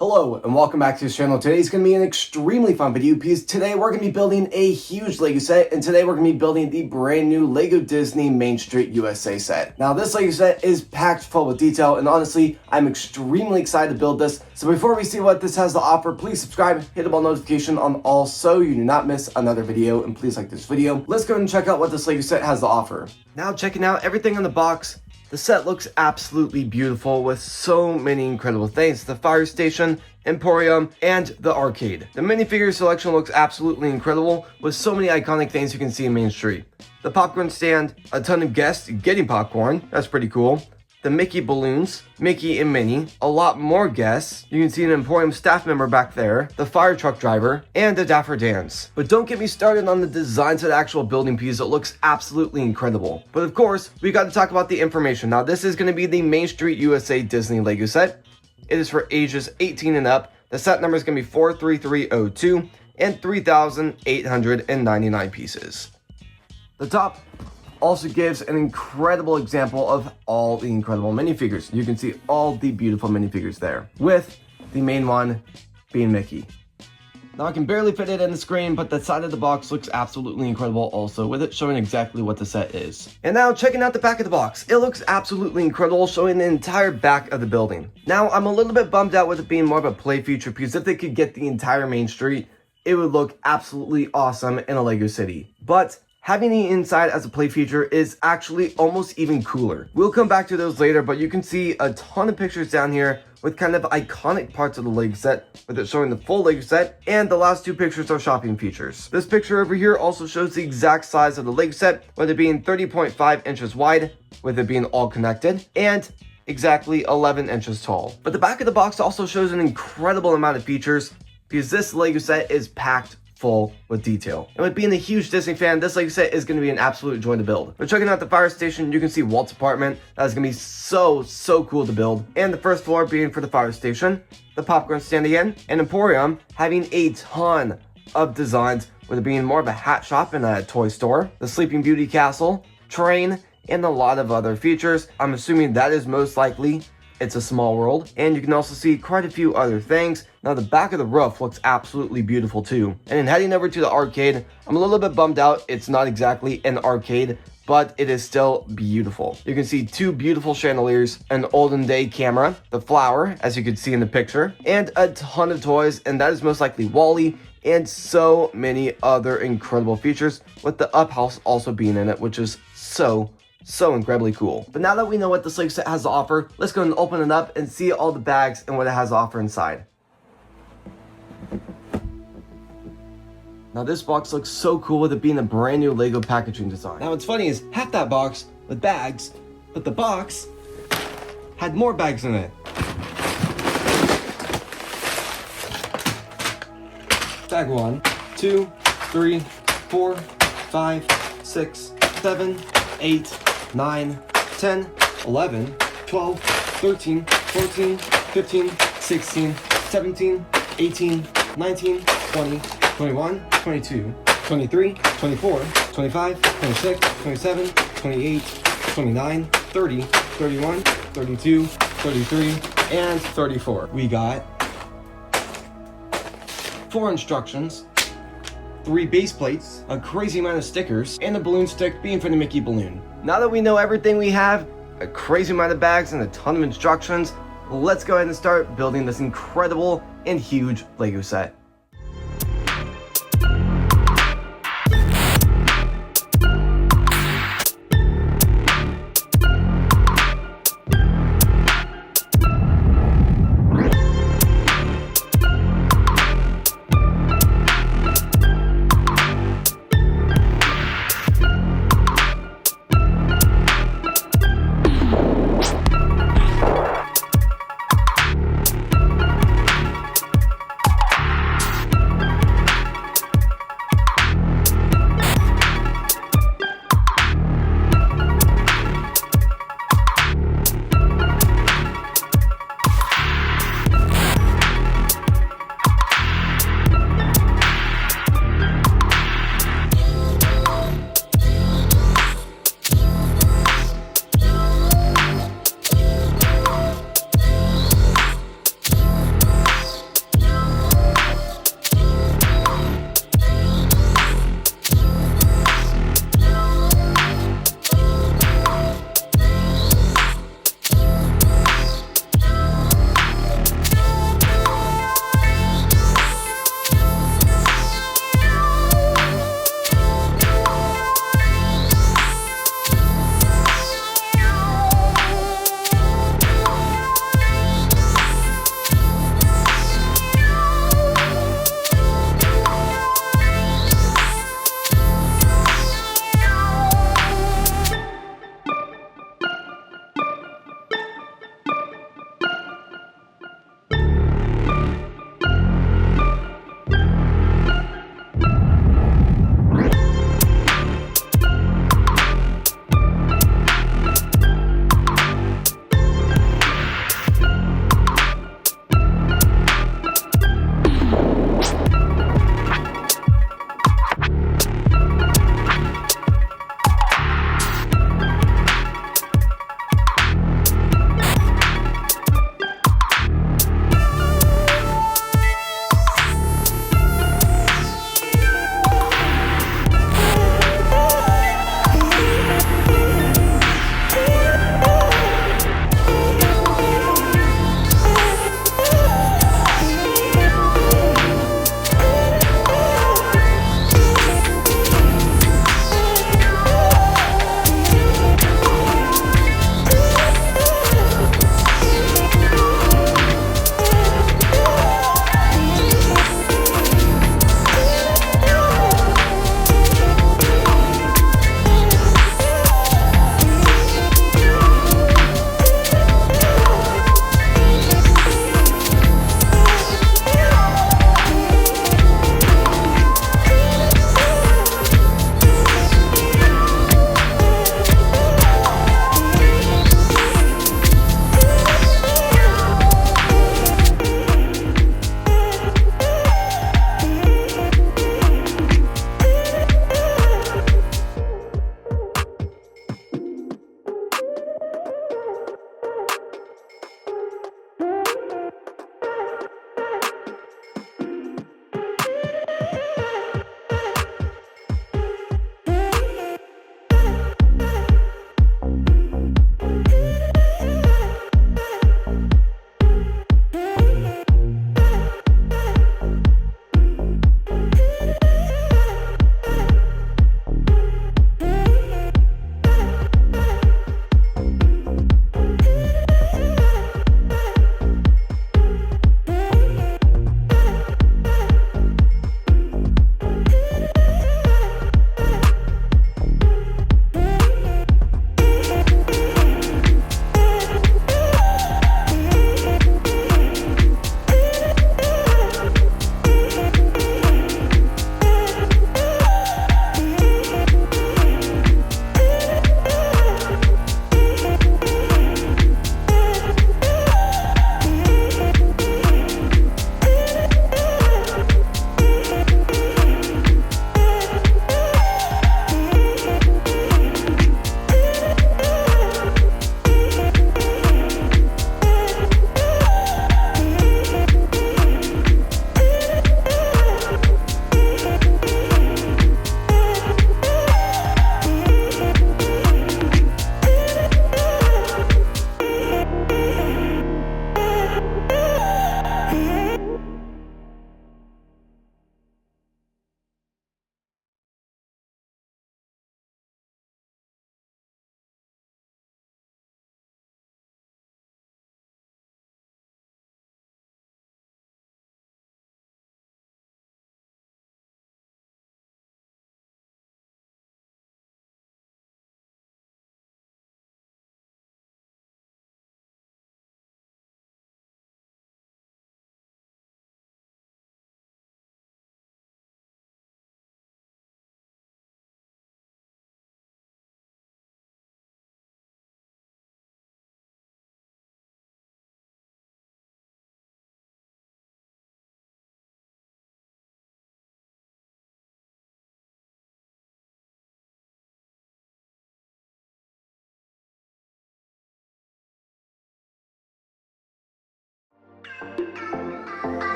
Hello and welcome back to this channel. Today is going to be an extremely fun video because today we're going to be building a huge LEGO set, and today we're going to be building the brand new LEGO Disney Main Street USA set. Now this LEGO set is packed full with detail, and honestly I'm extremely excited to build this. So before we see what this has to offer, please subscribe, hit the bell notification on all so you do not miss another video, and please like this video. Let's go and check out what this LEGO set has to offer. Now checking out everything in the box. The set looks absolutely beautiful with so many incredible things. The fire station, emporium, and the arcade. The minifigure selection looks absolutely incredible with so many iconic things you can see in Main Street. The popcorn stand, a ton of guests getting popcorn, that's pretty cool. The Mickey balloons, Mickey and Minnie, a lot more guests. You can see an Emporium staff member back there, the fire truck driver, and the Dapper Dans. But don't get me started on the designs of the actual building piece. It looks absolutely incredible. But of course, we got to talk about the information. Now this is going to be the Main Street USA Disney LEGO set. It is for ages 18 and up. The set number is going to be 43302 and 3,899 pieces. The top also gives an incredible example of all the incredible minifigures. You can see all the beautiful minifigures there, with the main one being Mickey. Now I can barely fit it in the screen, but the side of the box looks absolutely incredible also, with it showing exactly what the set is. And now checking out the back of the box. It looks absolutely incredible, showing the entire back of the building. Now I'm a little bit bummed out with it being more of a play feature, because if they could get the entire Main Street, it would look absolutely awesome in a LEGO city. But having the inside as a play feature is actually almost even cooler. We'll come back to those later, but you can see a ton of pictures down here with kind of iconic parts of the LEGO set, with it showing the full LEGO set, and the last two pictures are shopping features. This picture over here also shows the exact size of the LEGO set, with it being 30.5 inches wide, with it being all connected, and exactly 11 inches tall. But the back of the box also shows an incredible amount of features, because this LEGO set is packed full with detail. And with being a huge Disney fan, this LEGO set is going to be an absolute joy to build. But checking out the fire station, you can see Walt's apartment. That is going to be so cool to build. And the first floor being for the fire station, the popcorn stand again, and Emporium having a ton of designs, with it being more of a hat shop and a toy store, the Sleeping Beauty castle, train, and a lot of other features. I'm assuming that is most likely It's a Small World, and you can also see quite a few other things. Now the back of the roof looks absolutely beautiful too. And then heading over to the arcade, I'm a little bit bummed out it's not exactly an arcade, but it is still beautiful. You can see two beautiful chandeliers, an olden day camera, the flower, as you can see in the picture, and a ton of toys, and that is most likely Wally, and so many other incredible features, with the up house also being in it, which is so incredibly cool. But now that we know what this LEGO set has to offer, let's go and open it up and see all the bags and what it has to offer inside. Now this box looks so cool, with it being a brand new LEGO packaging design. Now what's funny is half that box with bags, but the box had more bags in it. Bag 1, 2, 3, 4, 5, 6, 7, 8, 9, 10, 11, 12, 13, 14, 15, 16, 17, 18, 19, 20, 21, 22, 23, 24, 25, 26, 27, 28, 29, 30, 31, 32, 33, and 34. We got 4 instructions, 3 base plates, a crazy amount of stickers, and a balloon stick being for the Mickey balloon. Now that we know everything we have, a crazy amount of bags and a ton of instructions, let's go ahead and start building this incredible and huge LEGO set.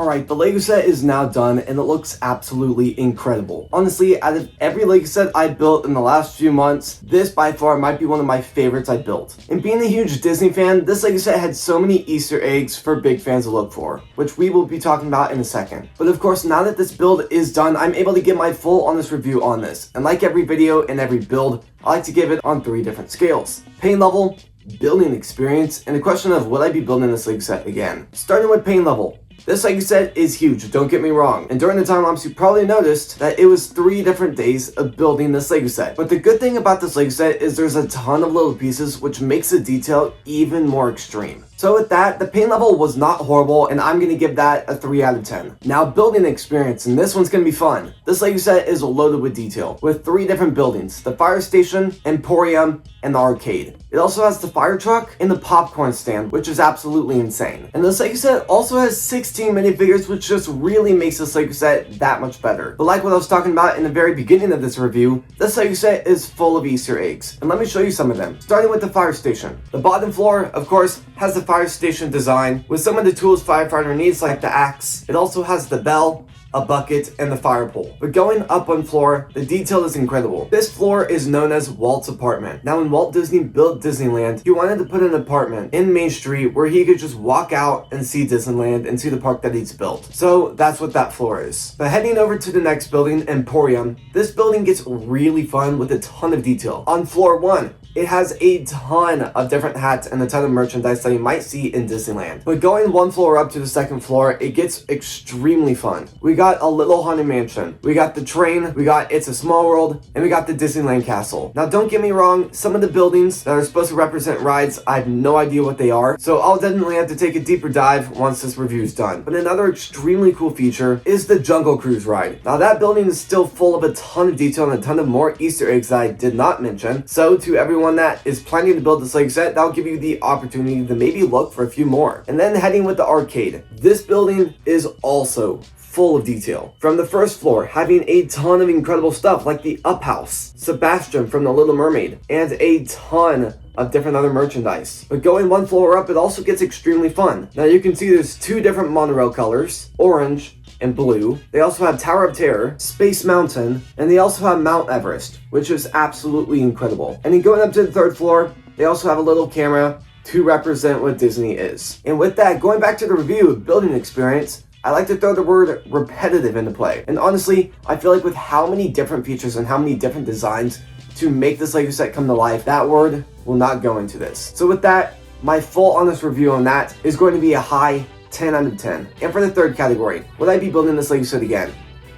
Alright, the Lego set is now done and it looks absolutely incredible. Honestly, out of every Lego set I built in the last few months, this by far might be one of my favorites I built. And being a huge Disney fan, this Lego set had so many Easter eggs for big fans to look for, which we will be talking about in a second. But of course, now that this build is done, I'm able to give my full honest review on this. And like every video and every build, I like to give it on 3 different scales: pain level, building experience, and the question of would I be building this Lego set again. Starting with pain level. This Lego set is huge, don't get me wrong, and during the time lapse you probably noticed that it was 3 different days of building this Lego set. But the good thing about this Lego set is there's a ton of little pieces which makes the detail even more extreme. So with that, the pain level was not horrible, and I'm going to give that a 3 out of 10. Now, building experience, and this one's going to be fun. This Lego set is loaded with detail, with 3 different buildings: the fire station, emporium, and the arcade. It also has the fire truck and the popcorn stand, which is absolutely insane. And this Lego set also has 16 minifigures, which just really makes this Lego set that much better. But like what I was talking about in the very beginning of this review, this Lego set is full of Easter eggs, and let me show you some of them. Starting with the fire station. The bottom floor, of course, has the fire station design with some of the tools firefighter needs, like the axe. It also has the bell, a bucket, and the fire pole. But going up one floor, the detail is incredible. This floor is known as Walt's apartment. Now, when Walt Disney built Disneyland, he wanted to put an apartment in Main Street where he could just walk out and see Disneyland and see the park that he's built. So that's what that floor is. But heading over to the next building, Emporium, this building gets really fun with a ton of detail. On floor 1, it has a ton of different hats and a ton of merchandise that you might see in Disneyland. But going one floor up to the second floor, it gets extremely fun. We got a little haunted mansion, we got the train, we got It's a Small World, and we got the Disneyland castle. Now don't get me wrong, some of the buildings that are supposed to represent rides, I have no idea what they are, so I'll definitely have to take a deeper dive once this review is done. But another extremely cool feature is the Jungle Cruise ride. Now that building is still full of a ton of detail and a ton of more Easter eggs that I did not mention, so to everyone that is planning to build this Lego set, that'll give you the opportunity to maybe look for a few more. And then heading with the arcade. This building is also full of detail. From the first floor, having a ton of incredible stuff like the Up House, Sebastian from The Little Mermaid, and a ton of different other merchandise. But going one floor up, it also gets extremely fun. Now you can see there's 2 different monorail colors, orange and blue. They also have Tower of Terror, Space Mountain, and they also have Mount Everest, which is absolutely incredible. And then going up to the 3rd floor, they also have a little camera to represent what Disney is. And with that, going back to the review of building experience, I like to throw the word repetitive into play. And honestly, I feel like with how many different features and how many different designs to make this Lego set come to life, that word will not go into this. So with that, my full honest review on that is going to be a high 10 out of 10. And for the 3rd category, would I be building this Lego set again?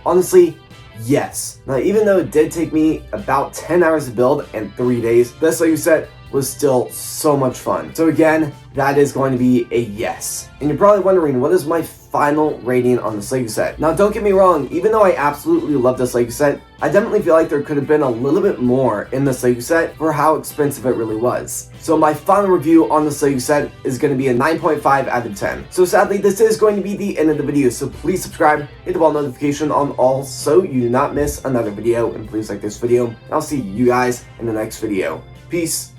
Honestly, yes. Now, even though it did take me about 10 hours to build and 3 days, this Lego set was still so much fun. So again, that is going to be a yes. And you're probably wondering, what is my final rating on this Lego set? Now don't get me wrong, even though I absolutely love this Lego set, I definitely feel like there could have been a little bit more in this Lego set for how expensive it really was. So my final review on this Lego set is going to be a 9.5 out of 10. So sadly, this is going to be the end of the video, so please subscribe, hit the bell notification on all so you do not miss another video, and please like this video, and I'll see you guys in the next video. Peace.